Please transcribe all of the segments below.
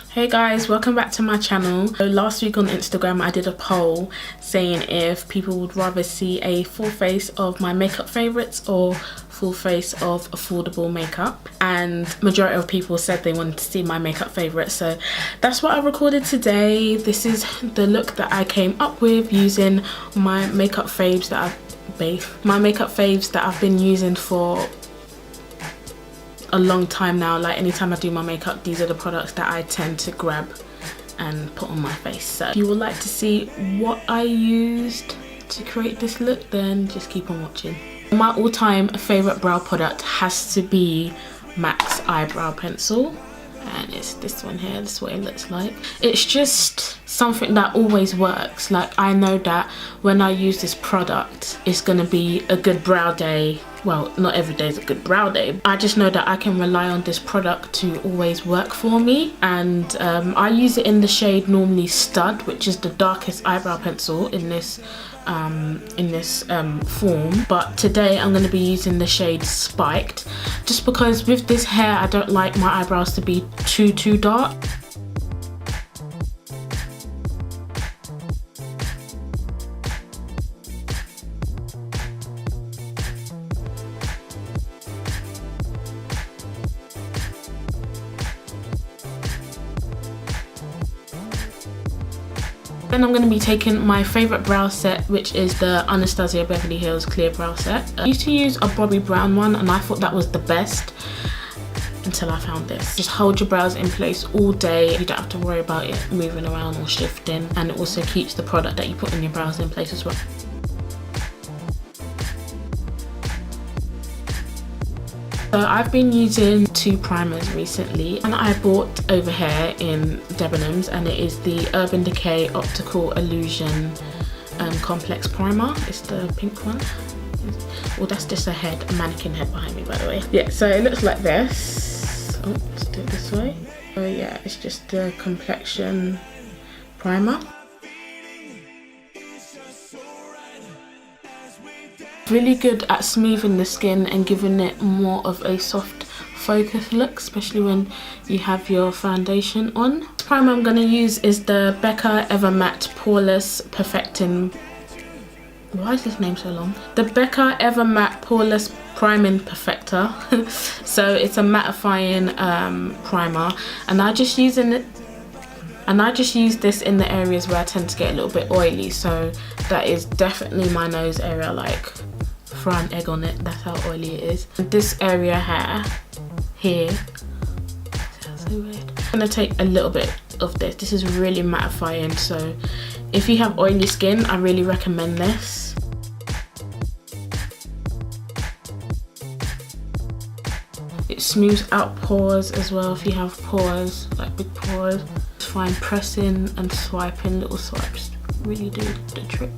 Hey guys, welcome back to my channel. So last week on Instagram I did a poll saying if people would rather see a full face of my makeup favorites or full face of affordable makeup, and majority of people said they wanted to see my makeup favorites, so that's what I recorded today. This is the look that I came up with using my makeup faves that I've been using for a long time now. Like anytime I do my makeup, these are the products that I tend to grab and put on my face. So if you would like to see what I used to create this look, then just keep on watching. My all-time favorite brow product has to be MAC's eyebrow pencil, and it's this one here. This is what it looks like. It's just something that always works. Like I know that when I use this product, it's gonna be a good brow day. Well, not every day is a good brow day. I just know that I can rely on this product to always work for me, and I use it in the shade normally Stud, which is the darkest eyebrow pencil in this form, but today I'm going to be using the shade Spiked, just because with this hair I don't like my eyebrows to be too dark. Then I'm going to be taking my favourite brow set, which is the Anastasia Beverly Hills Clear Brow Set. I used to use a Bobby Brown one and I thought that was the best until I found this. Just hold your brows in place all day. You don't have to worry about it moving around or shifting, and it also keeps the product that you put in your brows in place as well. So I've been using two primers recently, and I bought over here in Debenhams, and it is the Urban Decay Optical Illusion Complex Primer. It's the pink one. Well, that's just a mannequin head behind me, by the way. Yeah, so it looks like this. Oh, let's do it this way. So yeah, it's just the Complexion primer. Really good at smoothing the skin and giving it more of a soft focus look, especially when you have your foundation on. The primer I'm going to use is the BECCA Ever Matte Poreless Perfecting. Why is this name so long? The BECCA Ever Matte Poreless Priming Perfector. So it's a mattifying primer, and I just use this in the areas where I tend to get a little bit oily. So that is definitely my nose area, like fry an egg on it, that's how oily it is. This area here, sounds so weird. I'm gonna take a little bit of this. This is really mattifying, so if you have oily skin, I really recommend this. It smooths out pores as well if you have pores, like big pores. It's fine pressing and swiping, little swipes really do the trick.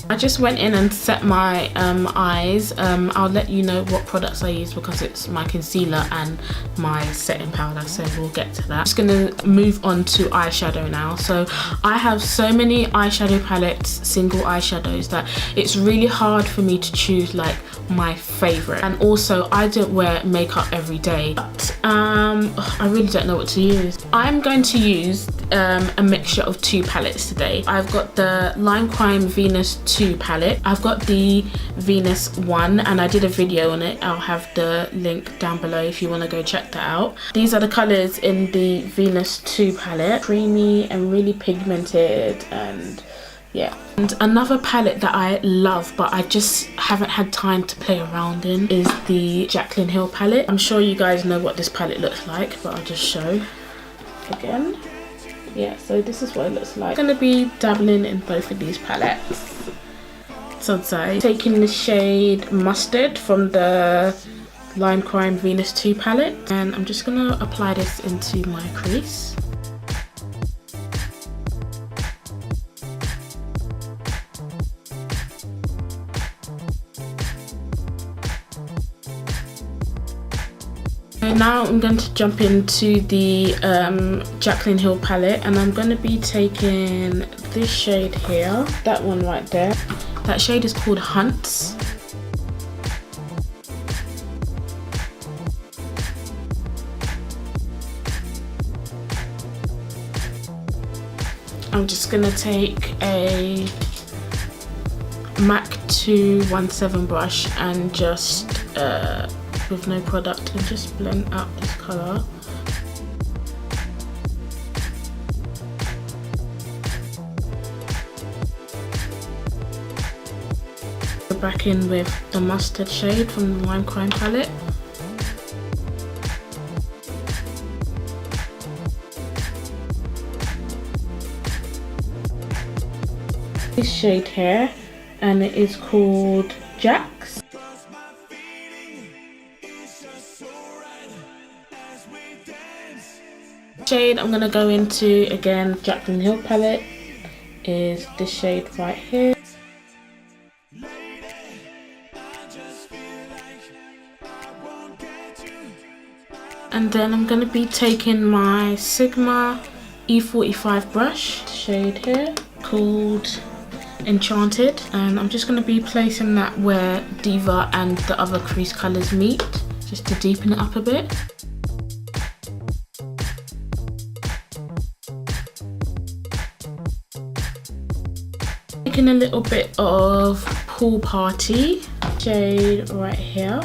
I just went in and set my eyes. I'll let you know what products I use because it's my concealer and my setting powder, so we'll get to that. I'm just gonna move on to eyeshadow now. So I have so many eyeshadow palettes, single eyeshadows, that it's really hard for me to choose like my favorite. And also I don't wear makeup every day, but I really don't know what to use. I'm going to use a mixture of two palettes today. I've got the Limecrime Venus 2 palette. I've got the Venus 1, and I did a video on it. I'll have the link down below if you want to go check that out. These are the colours in the Venus 2 palette. Creamy and really pigmented, and yeah. And another palette that I love but I just haven't had time to play around in is the Jaclyn Hill palette. I'm sure you guys know what this palette looks like, but I'll just show again. Yeah, so this is what it looks like. I'm gonna be dabbling in both of these palettes. So I'm taking the shade Mustard from the Limecrime Venus 2 palette, and I'm just gonna apply this into my crease. Now I'm going to jump into the Jaclyn Hill palette, and I'm going to be taking this shade here, that one right there. That shade is called Hunts. I'm just gonna take a MAC 217 brush and just with no product and just blend out this colour. Go back in with the mustard shade from the Limecrime palette. This shade here, and it is called Jax. Shade I'm gonna go into again, Jaclyn Hill palette, is this shade right here. And then I'm gonna be taking my Sigma E45 brush, shade here called Enchanted, and I'm just going to be placing that where Diva and the other crease colours meet, just to deepen it up a bit. Taking a little bit of Pool Party shade right here,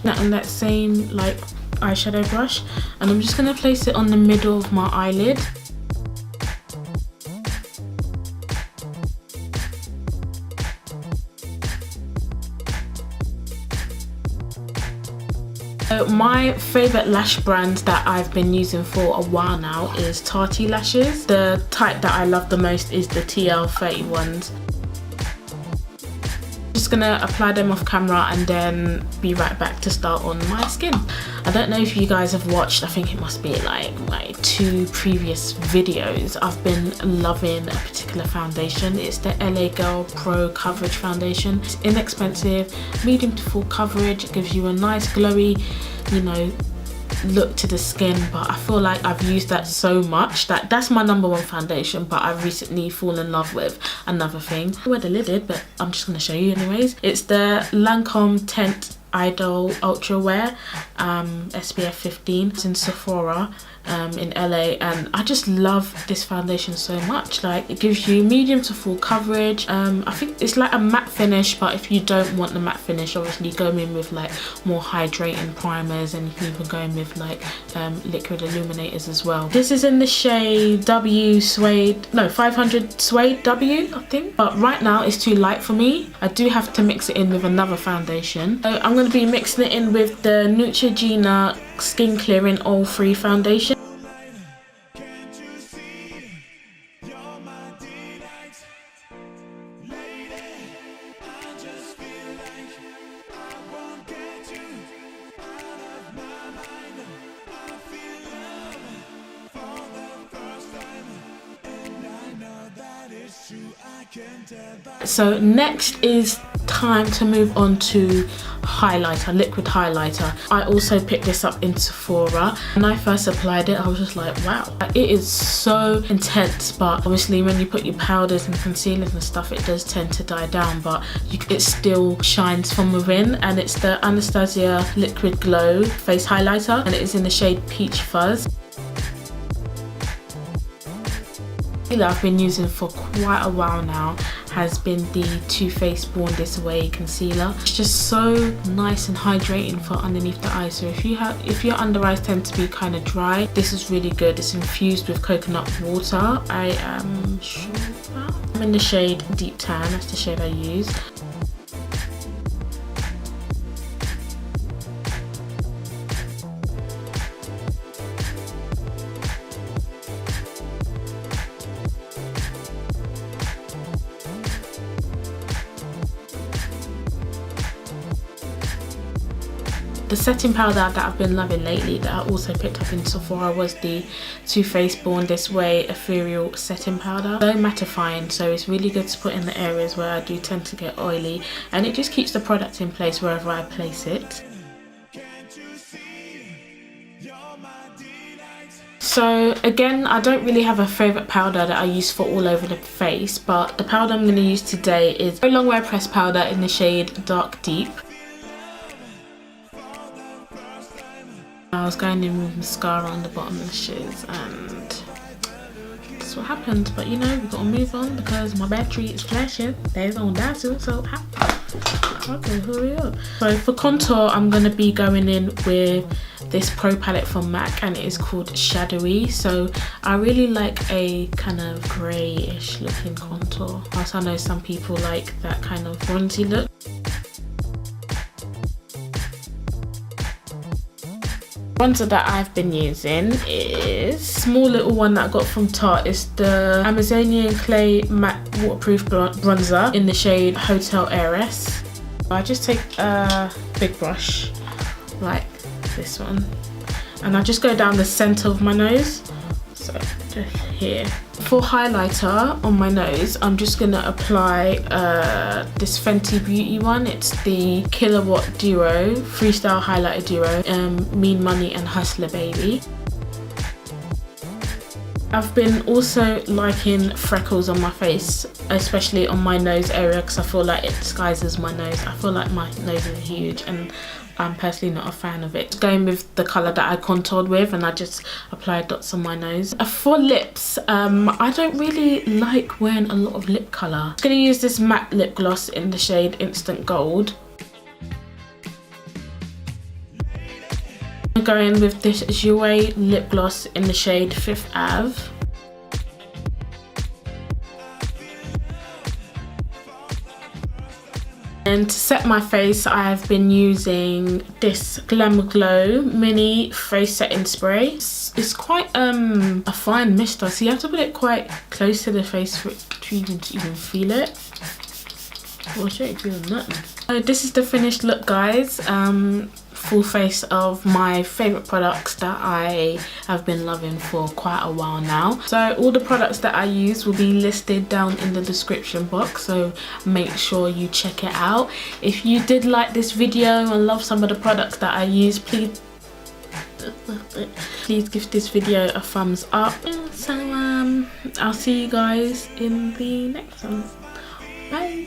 now on that same like eyeshadow brush, and I'm just going to place it on the middle of my eyelid. So my favourite lash brand that I've been using for a while now is Tatti lashes. The type that I love the most is the TL31s. Just gonna apply them off camera and then be right back to start on my skin. I don't know if you guys have watched, I think it must be like my 2 previous videos. I've been loving a particular foundation. It's the LA Girl Pro Coverage Foundation. It's inexpensive, medium to full coverage. It gives you a nice glowy, you know, look to the skin, but I feel like I've used that so much that that's my #1 foundation. But I've recently fallen in love with another thing. Where the lid is, but I'm just going to show you anyways. It's the Lancôme Teint Idole Ultra Wear SPF 15. It's in Sephora in LA, and I just love this foundation so much. Like, it gives you medium to full coverage. I think it's like a matte finish, but if you don't want the matte finish, obviously go in with like more hydrating primers, and you can even go in with like liquid illuminators as well. This is in the shade W Suede, no, 500 Suede W, I think, but right now it's too light for me. I do have to mix it in with another foundation. So I'm going to be mixing it in with the Neutrogena Skin Clearing Oil Free Foundation. So next is time to move on to highlighter, liquid highlighter. I also picked this up in Sephora. When I first applied it, I was just like, wow, it is so intense, but obviously when you put your powders and concealers and stuff, it does tend to die down, but it still shines from within. And it's the Anastasia Liquid Glow Face Highlighter, and it is in the shade Peach Fuzz. That I've been using for quite a while now has been the Too Faced Born This Way concealer. It's just so nice and hydrating for underneath the eyes. So if your under eyes tend to be kind of dry, this is really good. It's infused with coconut water. I am sure that. I'm in the shade Deep Tan. That's the shade I use. The setting powder that I've been loving lately that I also picked up in Sephora was the Too Faced Born This Way Ethereal setting powder. So mattifying, so it's really good to put in the areas where I do tend to get oily, and it just keeps the product in place wherever I place it. So again, I don't really have a favourite powder that I use for all over the face, but the powder I'm going to use today is Prolongwear pressed powder in the shade Dark Deep. I was going in with mascara on the bottom lashes, and this what happened. But you know, we gotta move on because my battery is flashing. There's on that soon, so okay, hurry up. So for contour, I'm gonna be going in with this pro palette from MAC, and it is called Shadowy. So I really like a kind of greyish looking contour. Whilst I know some people like that kind of bronzy look. Bronzer that I've been using is small little one that I got from Tarte. It's the Amazonian Clay Matte Waterproof Bronzer in the shade Hotel Heiress. I just take a big brush like this one, and I just go down the center of my nose, so just here. For highlighter on my nose, I'm just gonna apply this Fenty Beauty one. It's the Killawatt Duo Freestyle Highlighter Duo, Mean Money and Hustla Baby. I've been also liking freckles on my face, especially on my nose area, because I feel like it disguises my nose. I feel like my nose is huge and I'm personally not a fan of it. Going with the colour that I contoured with, and I just applied dots on my nose. For lips, I don't really like wearing a lot of lip colour. I'm going to use this matte lip gloss in the shade Instant Gold. I'm going with this Jouer lip gloss in the shade Fifth Ave. And to set my face, I've been using this Glamour Glow mini face setting spray. It's quite a fine mister, so you have to put it quite close to the face for it to even feel it. Well, I don't feel nothing. So this is the finished look, guys. Full face of my favourite products that I have been loving for quite a while now. So all the products that I use will be listed down in the description box, so make sure you check it out. If you did like this video and love some of the products that I use, please give this video a thumbs up. So I'll see you guys in the next one. Bye.